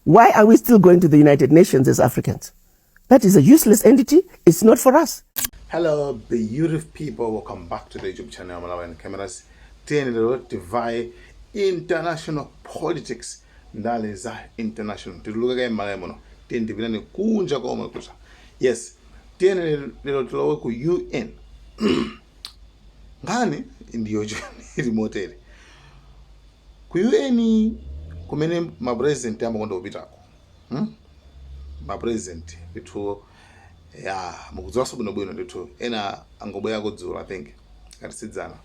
Why are we still going to the United Nations as Africans? That is a useless entity. It's not for us. Hello, beautiful people. Welcome back to the YouTube channel. Malawi and cameras. Lero Tiyeni international politics. Ndale za international. Tiloweko malawi muno. Tiyendivirani kunja komwe kucha. Yes. Lero tiloweko ku UN. Ngani ndiyo ili motere. Ku UN kumene ma president amakonda kupitako. Ma-president ndithu ya mukudziwaso bwinobwino ndithu ena angobwera kudzula I think katisidzana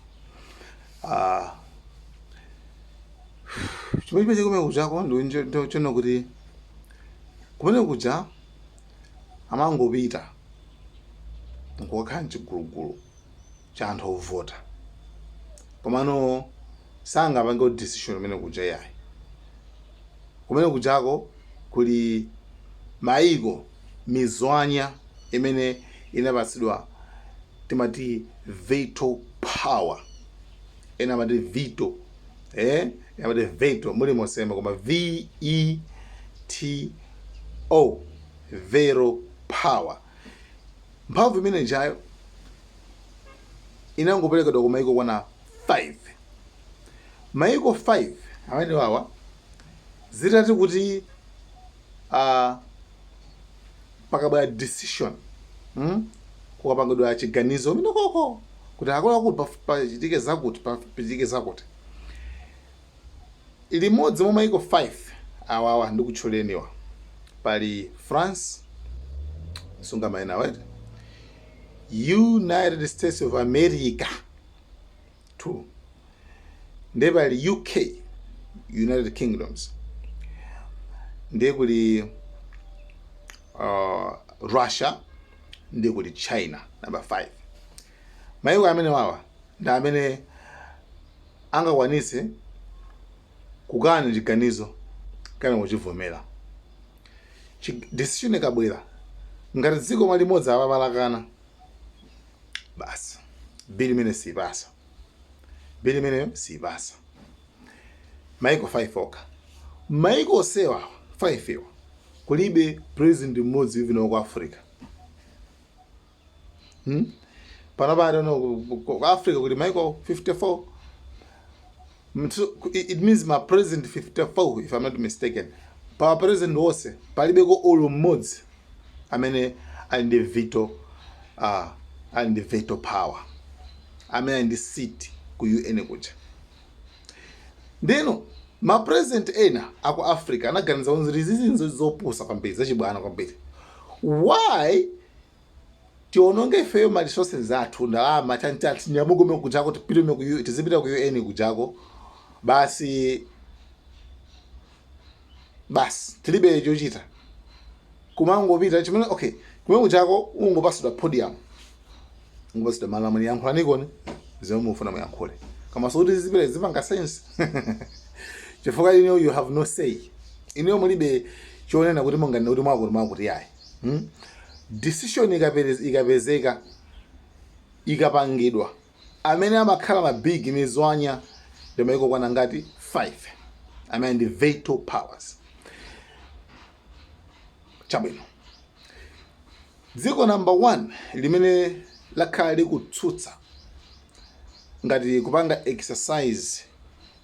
chimene chikume kuchako ndicho chono kuti kumene kuja amangopita nkukakhala mchigulugulu cha anthu ovota komano sangapange decision imene kuja yayi kumene kujako kuli maiko mizwanya imene inapatsidwa timati veto power inamati veto inamati veto muli mosema koma VETO veto power mphamvu imene jayo inangoperekedwa ku maiko kwana 5 maiko 5 amene wawa zitati kuti pakabwera decision kukapangidwa chiganizo minokoko kuti akuluakulu pachitike zakuti limodzi mwa maiko 5 awawa ndikutchuleniwa pali France sunga maina wet United States of America 2 nde pali UK United Kingdoms nde kuli Russia ndi kuli China number 5 maiko amene wawa ndi amene angakwanise kukana chiganizo kana kuchivomera decision ikabwera ngati dziko mwa limodzi apamalakana basi bili imene sipasa maiko 5 oka maiko osewa 5 ewa kulibe president mmodzi hivi na kwa Africa panapa ku Africa kuli maiko 54 it means my president 54 if I'm not mistaken pa president wose palibe ko olo mmodzi amene ali ndi veto power amene ali ndi seat ku UN kuja ndeno ma president ena aku Africa anaganiza unziri zizinzo zopusa kwambiri zachibwana kwambiri why tiononge ifeyo ma resources athu ndalama chantati nyamugome kujako tipite ku tizipita ku UN kujako basi tilibe chochita kumangopita chimene okay kumene kujako ungopasudwa podium ungopasudwa malamani yankhulaniko zomwe mufuna muyankhule kama soti zipita zipanga sense chifukwa you have no say ino mulibe chionena kuti mungani kuti mwakuti yayi decision ikapezeka ikapangidwa amene amakhala ma big mizwanya ndemaiko kwana ngati 5 amene ndi veto powers chabwino dziko number 1 limene lakhala likutsutsa ngati kupanga exercise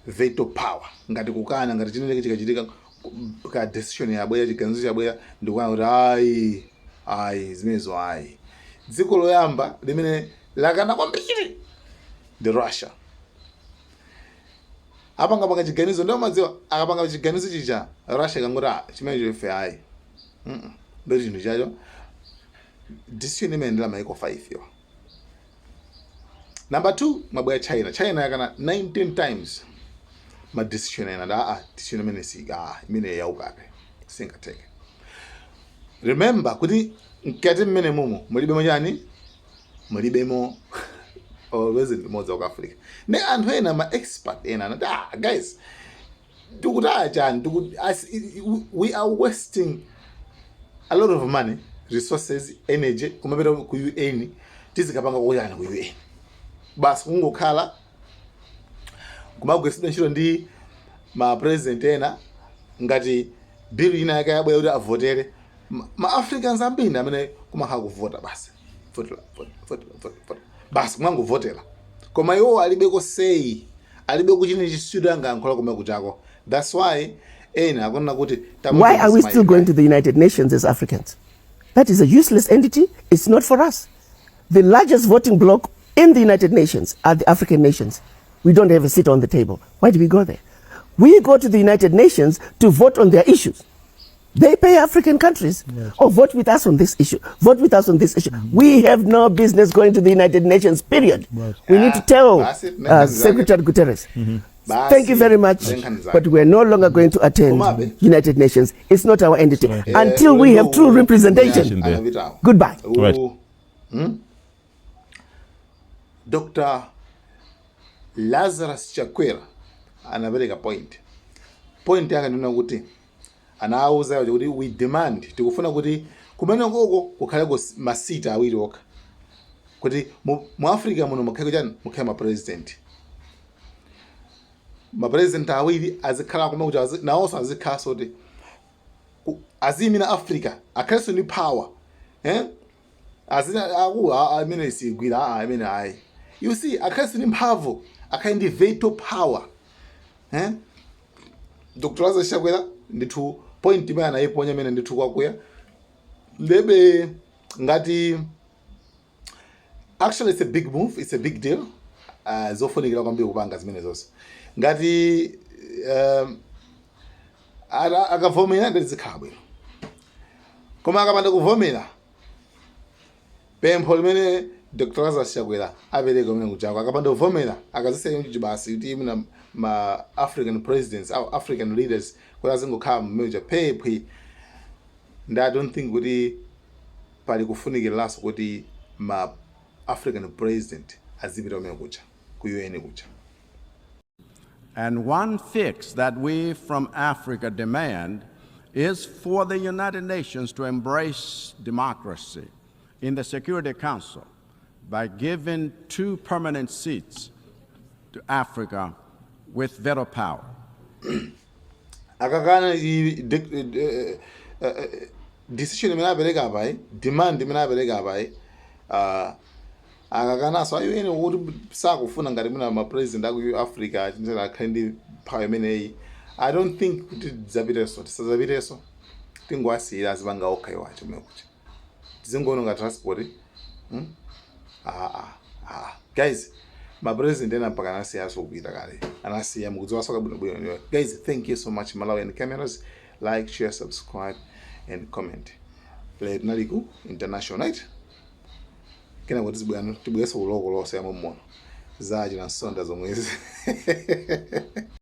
veto power ngati kukana ngati chinenge chikachitika ka decision yabwera chiganizo chabwera ndikwana kuti zimenezo dziko loyamba limene lakana kwambiri ndi Russia apanga chiganizo ndio madziwa akapanga chiganizo chicha Russia ikangoti chimene ife ndo chinthu chacho decision imene ndila maiko 5 yo number 2 mabwera China yakana 19 times ma decision ena decision imene yaukape singateke remember kuti nkati mmene mumo mulibemo chani mulibemo always in the mods of Africa ne anthu ena ma expert ena guys we are wasting a lot of money resources energy kumapita ku UN tizikapanga kuyana ku UN basi kungokhala kumagwiritsidwa ntchito ndi ma president ena ngati bill ina yake yabwe kuti avotere ma Africans ambiri amene kumakhala kuvota basi vote basi kumanguvotera koma iwo alibeko sei alibe kuchini chisudu angayankhula kumwe kuchako. That's why akona kuti why are we still going to the United Nations as Africans? That is a useless entity. It's not for us. The largest voting bloc in the United Nations are the African nations. We don't have a seat on the table. Why do we go there? We go to the United Nations to vote on their issues. They pay African countries, vote with us on this issue, vote with us on this issue. We have no business going to the United Nations, period. We need to tell Secretary Guterres. Thank you very much, but we're no longer going to attend United Nations. It's not our entity. Until we have true representation. Goodbye. Dr. Lazarus Chakwera anabereka point yake nuna kuti anauza kuti we demand tikufuna kuti kumene koko kukhale masita awiri okha kuti mu Africa muno mukhale chani mukhale ma president awiri azikhala kumwe kuti nawonso azikhala soti azimina Africa akhaleso ni power azina amene sigwira amene ayi. You see, akhaleso ni mphamvu akhale ndi veto power. Dr. Lazarus Chakwera ndithu point imene anayiponya imene ndithu kwakuya lebe ngati actually it's a big move, it's a big deal. Zofunikira kwambiri kupanga zimene zonse ngati akavomera ndizikhala bwino koma akapanda kuvomera pempho limene Dr. Lazarus Chakwera apereka umene kuchako akapanda kuvomera akazisiya kuti basi kuti imene ma African presidents or African leaders kuti azingokhala major pay. And I don't think kuti pali kufunikira laso kuti ma African president azipita umene kucha ku UN kucha. And one fix that we from Africa demand is for the United Nations to embrace democracy in the Security Council by giving 2 permanent seats to Africa with veto power. Akakana decision imene apereka apai, demand imene apereka apai, akakana so ayo ene kuti sakufuna ngati muna ma president aku Africa chinzera akhandi power imeneyi. I don't think kuti zabiteso tisazabiteso tingwasira azibanga okha iwacho mekucha tizingono nga transport. Guys, my president ena mpaka anasiya sokupita kale anasiya mukudziwa soka bwino. Guys, thank you so much. Malawian cameras, like, share, subscribe and comment. Lero Tiyeni international night kena kuti zibuyano tibuyesa uloko lose ya muno zaje na sonda zomwezi.